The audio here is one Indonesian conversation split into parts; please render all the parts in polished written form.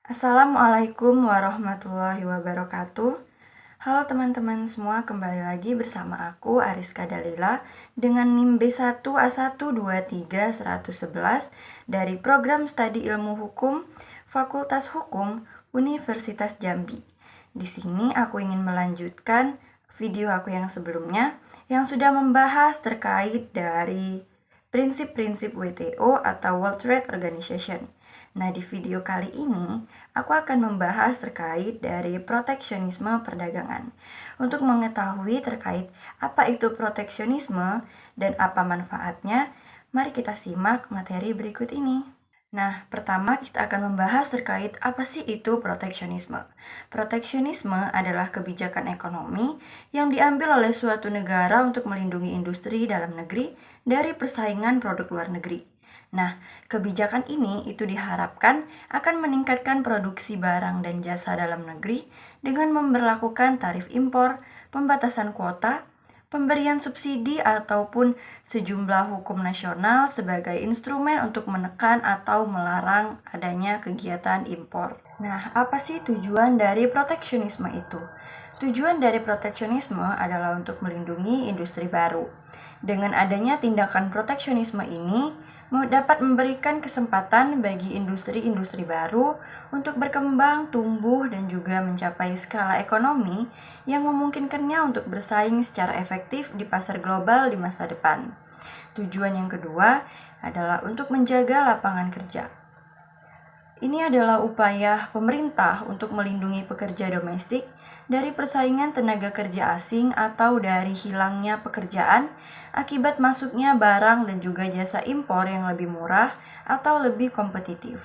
Assalamualaikum warahmatullahi wabarakatuh. Halo teman-teman semua, kembali lagi bersama aku Ariska Dalila dengan NIM B1A12311 dari Program Studi Ilmu Hukum Fakultas Hukum Universitas Jambi. Di sini aku ingin melanjutkan video aku yang sebelumnya yang sudah membahas terkait dari prinsip-prinsip WTO atau World Trade Organization. Nah, di video kali ini, aku akan membahas terkait dari proteksionisme perdagangan. Untuk mengetahui terkait apa itu proteksionisme dan apa manfaatnya, mari kita simak materi berikut ini. Nah, pertama kita akan membahas terkait apa sih itu proteksionisme. Proteksionisme adalah kebijakan ekonomi yang diambil oleh suatu negara untuk melindungi industri dalam negeri dari persaingan produk luar negeri. Nah, kebijakan ini itu diharapkan akan meningkatkan produksi barang dan jasa dalam negeri dengan memberlakukan tarif impor, pembatasan kuota, pemberian subsidi ataupun sejumlah hukum nasional sebagai instrumen untuk menekan atau melarang adanya kegiatan impor. Nah, apa sih tujuan dari proteksionisme itu? Tujuan dari proteksionisme adalah untuk melindungi industri baru. Dengan adanya tindakan proteksionisme ini, dapat memberikan kesempatan bagi industri-industri baru untuk berkembang, tumbuh, dan juga mencapai skala ekonomi yang memungkinkannya untuk bersaing secara efektif di pasar global di masa depan. Tujuan yang kedua adalah untuk menjaga lapangan kerja. Ini adalah upaya pemerintah untuk melindungi pekerja domestik dari persaingan tenaga kerja asing atau dari hilangnya pekerjaan akibat masuknya barang dan juga jasa impor yang lebih murah atau lebih kompetitif.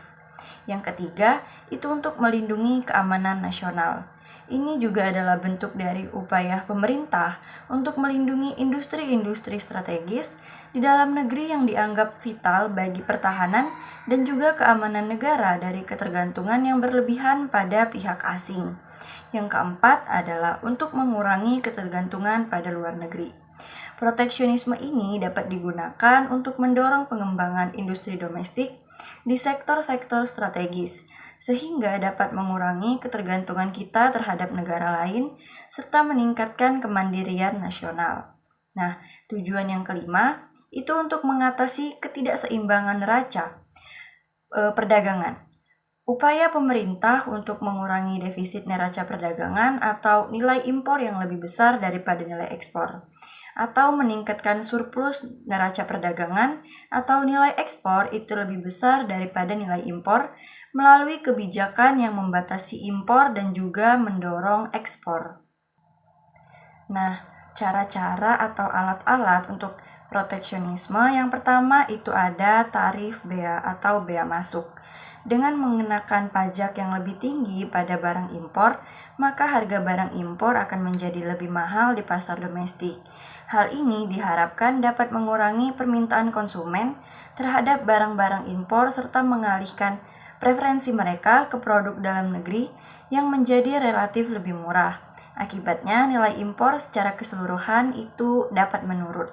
Yang ketiga, itu untuk melindungi keamanan nasional. Ini juga adalah bentuk dari upaya pemerintah untuk melindungi industri-industri strategis di dalam negeri yang dianggap vital bagi pertahanan dan juga keamanan negara dari ketergantungan yang berlebihan pada pihak asing. Yang keempat adalah untuk mengurangi ketergantungan pada luar negeri. Proteksionisme ini dapat digunakan untuk mendorong pengembangan industri domestik di sektor-sektor strategis, sehingga dapat mengurangi ketergantungan kita terhadap negara lain serta meningkatkan kemandirian nasional. Nah, tujuan yang kelima itu untuk mengatasi ketidakseimbangan neraca perdagangan. Upaya pemerintah untuk mengurangi defisit neraca perdagangan atau nilai impor yang lebih besar daripada nilai ekspor, atau meningkatkan surplus neraca perdagangan atau nilai ekspor itu lebih besar daripada nilai impor melalui kebijakan yang membatasi impor dan juga mendorong ekspor. Nah, cara-cara atau alat-alat untuk proteksionisme yang pertama itu ada tarif bea atau bea masuk. Dengan mengenakan pajak yang lebih tinggi pada barang impor, maka harga barang impor akan menjadi lebih mahal di pasar domestik. Hal ini diharapkan dapat mengurangi permintaan konsumen terhadap barang-barang impor serta mengalihkan preferensi mereka ke produk dalam negeri yang menjadi relatif lebih murah. Akibatnya nilai impor secara keseluruhan itu dapat menurun.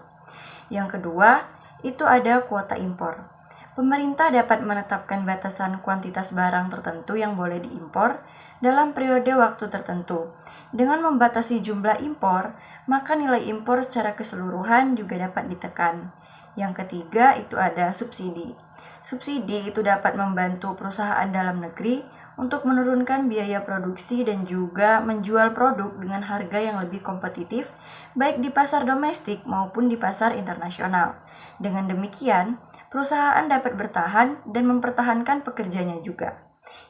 Yang kedua, itu ada kuota impor. Pemerintah dapat menetapkan batasan kuantitas barang tertentu yang boleh diimpor dalam periode waktu tertentu. Dengan membatasi jumlah impor, maka nilai impor secara keseluruhan juga dapat ditekan. Yang ketiga, itu ada subsidi. Subsidi itu dapat membantu perusahaan dalam negeri untuk menurunkan biaya produksi dan juga menjual produk dengan harga yang lebih kompetitif baik di pasar domestik maupun di pasar internasional. Dengan demikian, perusahaan dapat bertahan dan mempertahankan pekerjanya juga.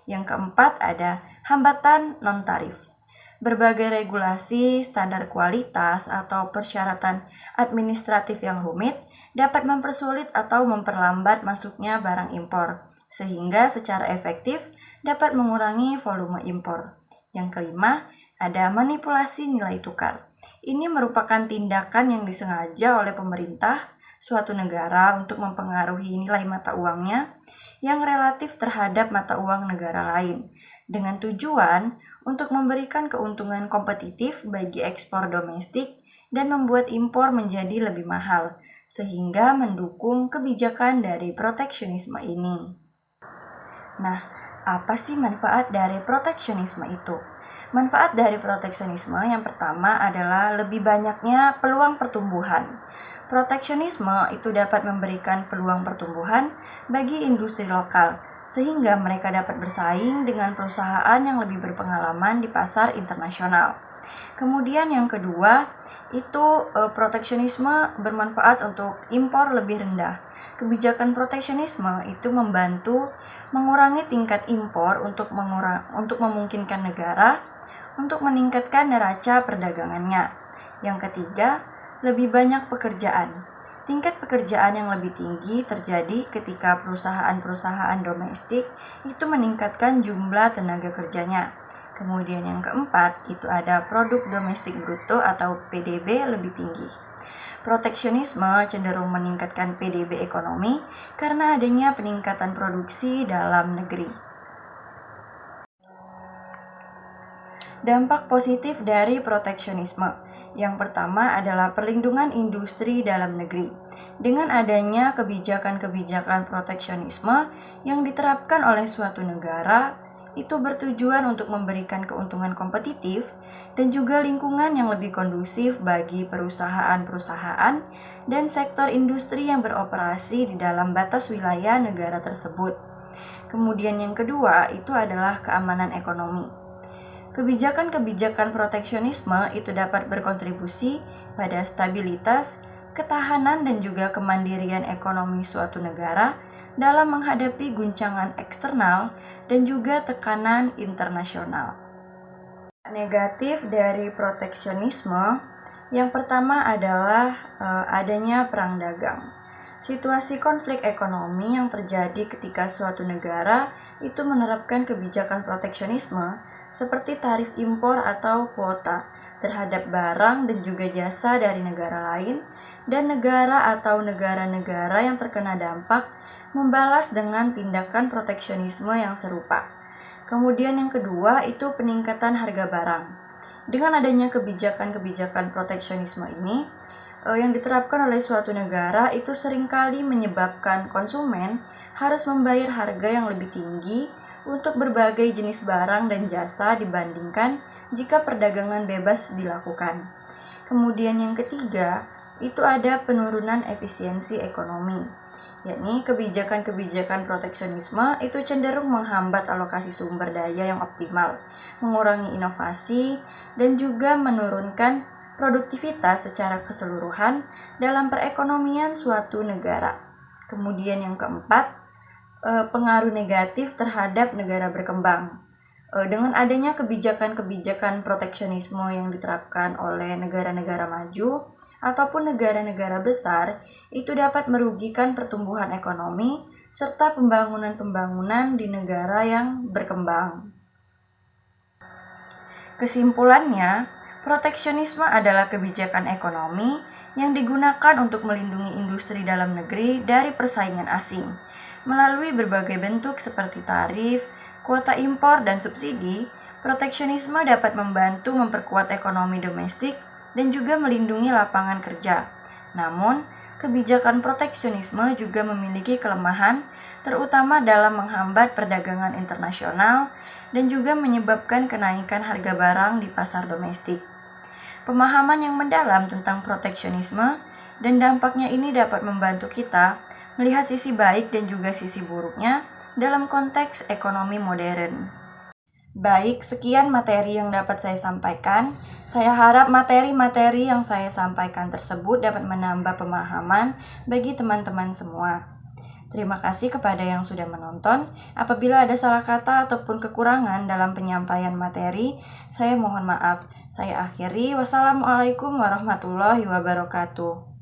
Yang keempat ada hambatan non-tarif. Berbagai regulasi, standar kualitas, atau persyaratan administratif yang rumit dapat mempersulit atau memperlambat masuknya barang impor, sehingga secara efektif dapat mengurangi volume impor. Yang kelima, ada manipulasi nilai tukar. Ini merupakan tindakan yang disengaja oleh pemerintah suatu negara untuk mempengaruhi nilai mata uangnya yang relatif terhadap mata uang negara lain, dengan tujuan untuk memberikan keuntungan kompetitif bagi ekspor domestik dan membuat impor menjadi lebih mahal, sehingga mendukung kebijakan dari proteksionisme ini. Nah, Apa sih manfaat dari proteksionisme itu? Manfaat dari proteksionisme yang pertama adalah lebih banyaknya peluang pertumbuhan. Proteksionisme itu dapat memberikan peluang pertumbuhan bagi industri lokal, sehingga mereka dapat bersaing dengan perusahaan yang lebih berpengalaman di pasar internasional. Kemudian yang kedua, itu proteksionisme bermanfaat untuk impor lebih rendah. Kebijakan proteksionisme itu membantu mengurangi tingkat impor untuk memungkinkan negara untuk meningkatkan neraca perdagangannya. Yang ketiga, lebih banyak pekerjaan. Tingkat pekerjaan yang lebih tinggi terjadi ketika perusahaan-perusahaan domestik itu meningkatkan jumlah tenaga kerjanya. Kemudian yang keempat, itu ada produk domestik bruto atau PDB lebih tinggi. Proteksionisme cenderung meningkatkan PDB ekonomi karena adanya peningkatan produksi dalam negeri. Dampak positif dari proteksionisme. Yang pertama adalah perlindungan industri dalam negeri. Dengan adanya kebijakan-kebijakan proteksionisme yang diterapkan oleh suatu negara, itu bertujuan untuk memberikan keuntungan kompetitif dan juga lingkungan yang lebih kondusif bagi perusahaan-perusahaan dan sektor industri yang beroperasi di dalam batas wilayah negara tersebut. Kemudian yang kedua itu adalah keamanan ekonomi. Kebijakan-kebijakan proteksionisme itu dapat berkontribusi pada stabilitas, ketahanan, dan juga kemandirian ekonomi suatu negara dalam menghadapi guncangan eksternal dan juga tekanan internasional. Negatif dari proteksionisme yang pertama adalah adanya perang dagang. Situasi konflik ekonomi yang terjadi ketika suatu negara itu menerapkan kebijakan proteksionisme seperti tarif impor atau kuota terhadap barang dan juga jasa dari negara lain, dan negara atau negara-negara yang terkena dampak membalas dengan tindakan proteksionisme yang serupa. Kemudian yang kedua itu peningkatan harga barang. Dengan adanya kebijakan-kebijakan proteksionisme ini, yang diterapkan oleh suatu negara itu seringkali menyebabkan konsumen harus membayar harga yang lebih tinggi untuk berbagai jenis barang dan jasa dibandingkan jika perdagangan bebas dilakukan. Kemudian yang ketiga, itu ada penurunan efisiensi ekonomi, yakni kebijakan-kebijakan proteksionisme itu cenderung menghambat alokasi sumber daya yang optimal, mengurangi inovasi, dan juga menurunkan produktivitas secara keseluruhan dalam perekonomian suatu negara. Kemudian yang keempat, pengaruh negatif terhadap negara berkembang. Dengan adanya kebijakan-kebijakan proteksionisme yang diterapkan oleh negara-negara maju ataupun negara-negara besar, itu dapat merugikan pertumbuhan ekonomi serta pembangunan-pembangunan di negara yang berkembang. Kesimpulannya, proteksionisme adalah kebijakan ekonomi yang digunakan untuk melindungi industri dalam negeri dari persaingan asing. Melalui berbagai bentuk seperti tarif, kuota impor, dan subsidi, proteksionisme dapat membantu memperkuat ekonomi domestik dan juga melindungi lapangan kerja. Namun, kebijakan proteksionisme juga memiliki kelemahan, terutama dalam menghambat perdagangan internasional dan juga menyebabkan kenaikan harga barang di pasar domestik. Pemahaman yang mendalam tentang proteksionisme dan dampaknya ini dapat membantu kita melihat sisi baik dan juga sisi buruknya dalam konteks ekonomi modern. Baik, sekian materi yang dapat saya sampaikan. Saya harap materi-materi yang saya sampaikan tersebut dapat menambah pemahaman bagi teman-teman semua. Terima kasih kepada yang sudah menonton. Apabila ada salah kata ataupun kekurangan dalam penyampaian materi, saya mohon maaf. Saya akhiri. Wassalamualaikum warahmatullahi wabarakatuh.